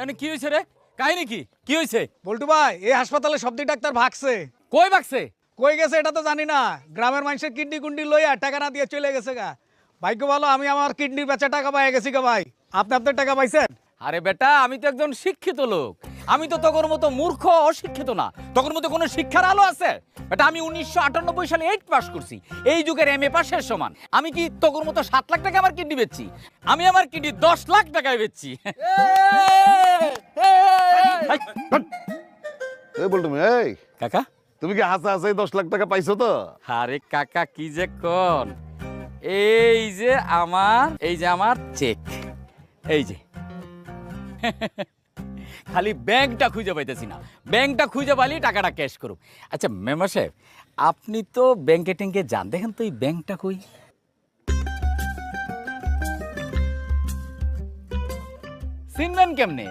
এনে কি হয়েছে রে? কাহিনী কি? কি হয়েছে? বল্টু ভাই এই হাসপাতালে সবদি ডাক্তার ভাগছে। কই বাকছে? কই গেছে এটা তো জানি না। গ্রামের মানুষের কিডনি কুন্ডি লইয়া টাকা না দিয়ে চলে গেছে গা। ভাগ্য ভালো আমি আমার কিডনির বেচা টাকা পাই গেছি গা ভাই। আপনি আপনার টাকা পাইছেন? আরে বেটা, আমি তো একজন শিক্ষিত লোক। আমি তো তোর মতো মূর্খ অশিক্ষিত না। তোর মতো কোনো শিক্ষার আলো আছে? বেটা, আমি 1998 সালে 8 পাস করছি। এই যুগের এমএ পাশের সমান। আমি কি তোর মতো 7 লাখ টাকা আমার কিডনি বেচছি? আমি আমার কিডনি 10 লাখ টাকায় বেচছি। এই বলটু এই কাকা, তুমি কি হাসা হাসাই 10 লাখ টাকা পাইছো তো? আরে কাকা কি যে কোন, এই যে আমার চেক, এই যে খালি ব্যাংকটা খুঁজে পাইতেছি না। ব্যাংকটা খুঁজে পাইলে টাকাটা ক্যাশ করুম। আচ্ছা মেম্বার সাহেব, আপনি তো ব্যাংকে ট্যাঙ্কে যান, দেখেন তো এই ব্যাংকটা কই? চিনবেন কেমনে?